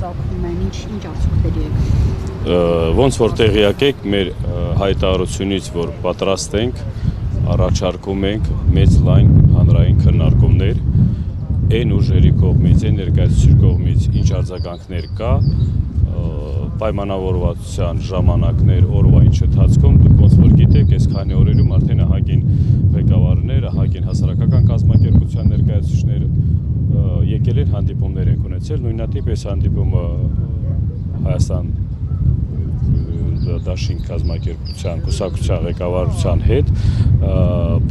ծագում են, ինչ արդյունքների եք։ Ոնց որ տեղյակ եք, մեր հայտարարությունից, որ պատրաստ ենք, առաջարկում ենք մեծ լայն հանրային քննարկումներ, այն ուժերի կողմից, այն ներկայացուցիչ կողմից, ինչ արձագանքներ կա, պայմանավորվածության ժամանակներ օրվա ինչ ընթացքում, դուք ոնց որ գիտեք, այս քանի օրերում արդեն ահագին ղեկավարները, ահագին հասարակական կազմակերպության ներկայացուցիչներ եկել են հանդիպումներ են ունեցել, նույնատիպ այս հանդիպումը Հայաստան դաշինք կազմակերպության, կուսակցության ղեկավարության հետ,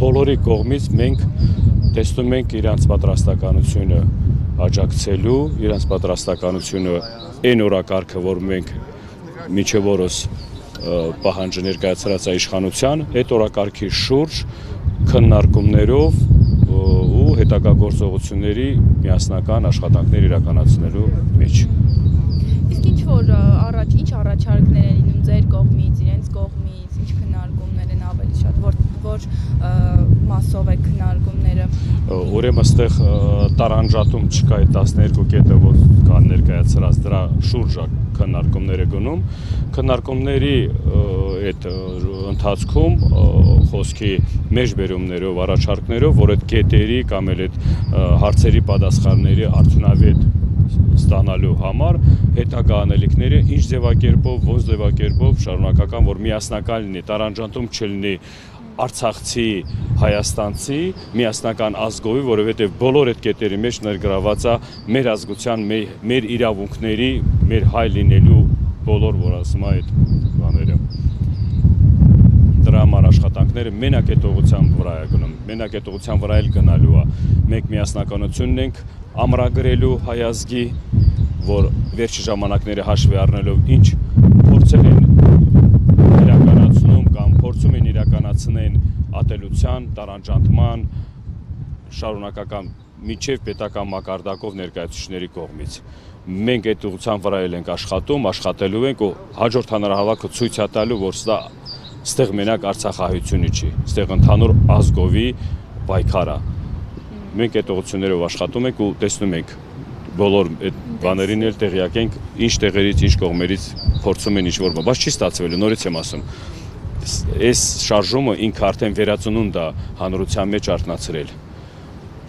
բոլորի կողմից մենք տեսնում ենք իրանց պատրաստականությունը աջակցելու, իրանց պատրաստականությունը այն օրակարգը, որ մենք մինչև օրս պահանջը ներկայացրած է իշխանության, այդ օրակարգի շուրջ քննարկումներով ու հետագա գործողությունների միասնական աշխատանքներ իրականացնելու մեջ։ Իսկ ինչ առաջարկներ են լինում ձեր կողմից, իրենց կողմից, ինչ քննարկումներ են ավելի շատ, որ մասով է քննարկումները։ Ուրեմն այստեղ տարանջատում չկա այդ 12 կետը, որ կան ներկայացրած դրա շուրջը քննարկումները գնում։ Քննարկումների այդ ընթացքում խոսքի մեջբերումներով, առաջարկներով, որ այդ կետերի կամ այդ հարցերի պատասխանների արդյունավետ ստանալու համար հետագա անելիքները ինչ ձևակերպով, ոնց ձևակերպով շարունակական, որ միասնական լինի, տարանջատում չլինի արցախցի, հայաստանցի, միասնական ազգովի, որովհետև բոլոր այդ կետերի մեջ ներգրաված է մեր ազգության, մեր իրավունքների, մեր հայ լինելու բոլոր, որ ասում է այդ բաները։ Դրա համար աշխատանքները մենակ այդ ուղղությամբ վրա է գնում, մենակ այդ ուղղությամբ վրա էլ գնալու է։ Մենք միասնականությունն ենք ամրագրելու հայ ազգի, որ վերջի ժամանակները հաշվի առնելով ինչ փորձեր են իրականացնում կամ փորձում են իրականացնեն ատելության, տարանջատման, շարունակական միջև պետական մակարդակով ներկայացուցիչների կողմից։ Մենք այդ ուղղությամբ վրա ենք աշխատում, աշխատելու ենք ու հաջորդ հանրահավաքը ցույց է տալու, որ սա ստեղ մենակ արցախահայությունը չի, ստեղ ընդհանուր ազգովի պայքար է։ Մենք այդ ուղղություններով աշխատում ենք ու տեսնում ենք բոլոր այդ բաներին էլ տեղյակ ենք, ինչ տեղերից, ինչ կողմերից փորձում են ինչ-որ բան, բայց չի ստացվելու, նորից եմ ասում։ Այս շարժումը ինքը արդեն վերածնունդ է հանրության մեջ արտնացրել։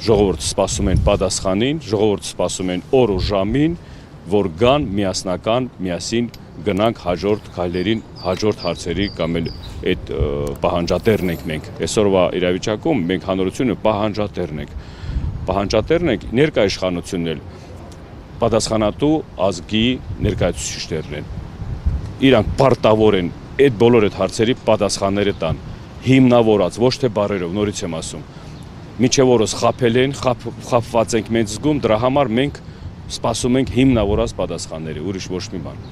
Ժողովուրդը սպասում են պատասխանին, ժողովուրդը սպասում են օր ու ժամին, որ գան միասնական, միասին գնանք հաջորդ քայլերին, հաջորդ հարցերի կամ էլ այդ պահանջատերն ենք մենք։ Այսօրվա իրավիճակում մենք հանրությունը պահանջատերն ենք։ Պահանջատերն ենք, ներկա իշխանությունն էլ պատասխանատու ազգի ներկայացուցիչներն են։ Իրանք պարտավոր են այդ բոլոր այդ հարցերի պատասխանները տան, հիմնավորած, ոչ թե բառերով, նորից եմ ասում։ Մինչև օրս խաբել են, խաբված ենք մենք զգում, դրա համար մենք սպասում ենք հիմնավորած պատասխանների, ուրիշ ոչ մի բան։